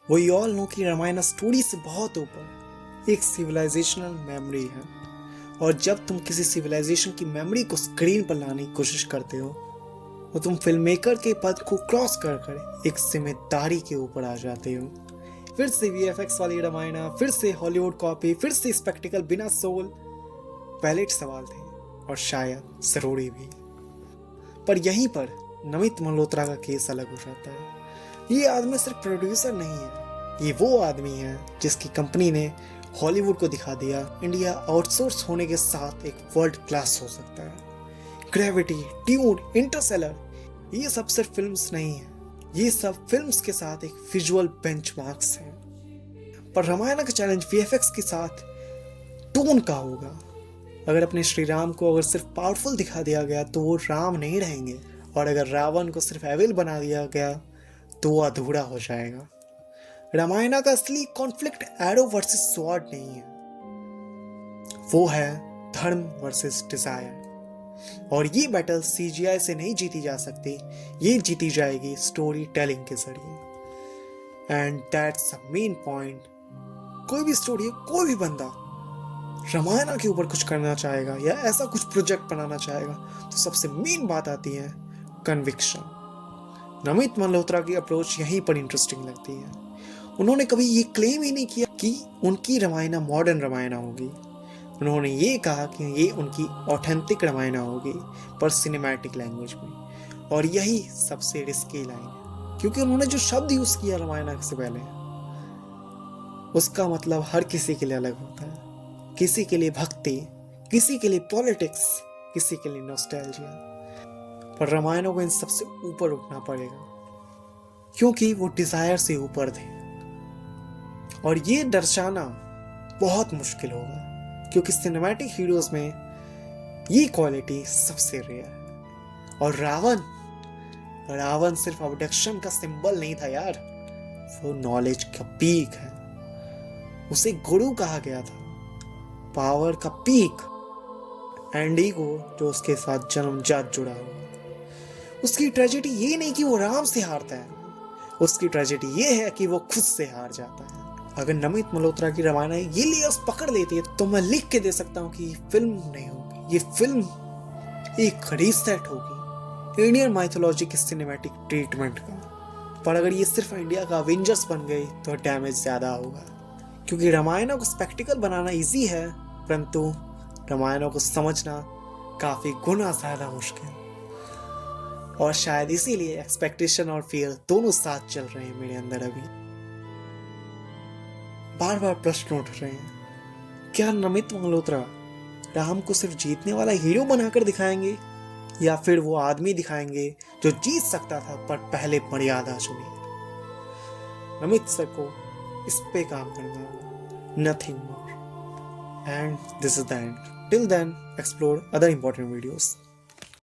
We all know कि Ramayan story से बहुत ऊपर एक सिविलाइजेशनल मेमोरी है, और जब तुम किसी सिविलाइजेशन की मेमोरी को स्क्रीन पर लाने की कोशिश करते हो तो तुम फिल्म मेकर के पद को क्रॉस कर कर एक जिम्मेदारी के ऊपर आ जाते हो। फिर से वीएफएक्स वाली रामायण, फिर से हॉलीवुड कॉपी, फिर से स्पेक्टिकल बिना सोल। वैलिड सवाल थे और शायद जरूरी भी, पर यहीं पर नमित मल्होत्रा का केस अलग हो जाता है। ये आदमी सिर्फ प्रोड्यूसर नहीं है, ये वो आदमी है जिसकी कंपनी ने हॉलीवुड को दिखा दिया इंडिया आउटसोर्स होने के साथ एक वर्ल्ड क्लास हो सकता है। ग्रेविटी, ड्यून, इंटरस्टेलर, ये सब सिर्फ फिल्म्स नहीं है, ये सब फिल्म्स के साथ एक विजुअल बेंचमार्क्स है। पर रामायण का चैलेंज वीएफएक्स के साथ टोन का होगा। अगर अपने श्री राम को अगर सिर्फ पावरफुल दिखा दिया गया तो वो राम नहीं रहेंगे, और अगर रावण को सिर्फ एविल बना दिया गया तो वो अधूरा हो जाएगा। रामायण का असली कॉन्फ्लिक्ट एरो वर्सेस स्वॉर्ड नहीं है, वो है धर्म वर्सेस डिजायर। और ये बैटल सीजीआई से नहीं जीती जा सकती, ये जीती जाएगी स्टोरी टेलिंग के जरिए। And that's the main point. कोई भी स्टोरी, कोई भी बंदा रामायण के ऊपर कुछ करना चाहेगा या ऐसा कुछ प्रोजेक्ट बनाना चाहेगा तो सबसे मेन बात आती है कन्विक्शन। नमित मल्होत्रा की अप्रोच यहीं पर इंटरेस्टिंग लगती है। उन्होंने कभी ये क्लेम ही नहीं किया कि उनकी रामायण मॉडर्न रामायण होगी। उन्होंने ये कहा कि ये उनकी ऑथेंटिक रामायण होगी, पर सिनेमैटिक लैंग्वेज में। और यही सबसे रिस्की लाइन है, क्योंकि उन्होंने जो शब्द यूज किया रामायण से पहले, उसका मतलब हर किसी के लिए अलग होता है। किसी के लिए भक्ति, किसी के लिए पॉलिटिक्स, किसी के लिए नॉस्टैल्जिया। पर रामायणों को इन सबसे ऊपर उठना पड़ेगा, क्योंकि वो डिजायर से ऊपर थे। और ये दर्शाना बहुत मुश्किल होगा, क्योंकि सिनेमैटिक हीरोज में ये क्वालिटी सबसे रेयर है। और रावण सिर्फ अबडक्शन का सिंबल नहीं था यार, वो नॉलेज का पीक है। उसे गुरु कहा गया था, पावर का पीक, एंड ईगो जो उसके साथ जन्मजात जुड़ा हुआ। उसकी ट्रेजेडी ये नहीं कि वो राम से हारता है, उसकी ट्रेजेडी ये है कि वो खुद से हार जाता है। अगर नमित मल्होत्रा की रामायण ये लेयर्स पकड़ लेती है तो मैं लिख के दे सकता हूँ कि ये फिल्म नहीं होगी, ये फिल्म एक रीसेट होगी इंडियन माइथोलॉजी के सिनेमैटिक ट्रीटमेंट का। पर अगर ये सिर्फ इंडिया का अवेंजर्स बन गई तो डैमेज ज्यादा होगा, क्योंकि रामायण को स्पेक्टिकल बनाना इजी है, परंतु रामायण को समझना काफी गुना ज्यादा मुश्किल। और शायद इसीलिए एक्सपेक्टेशन और फियर दोनों साथ चल रहे हैं मेरे अंदर। अभी बार बार प्रश्न उठ रहे हैं, क्या नमित मल्होत्रा राम को सिर्फ जीतने वाला हीरो बनाकर दिखाएंगे, या फिर वो आदमी दिखाएंगे जो जीत सकता था पर पहले मर्यादा चुनी। नमित सर को इस पे काम करना होगा, nothing more. And this is the end. Till then, explore other important videos.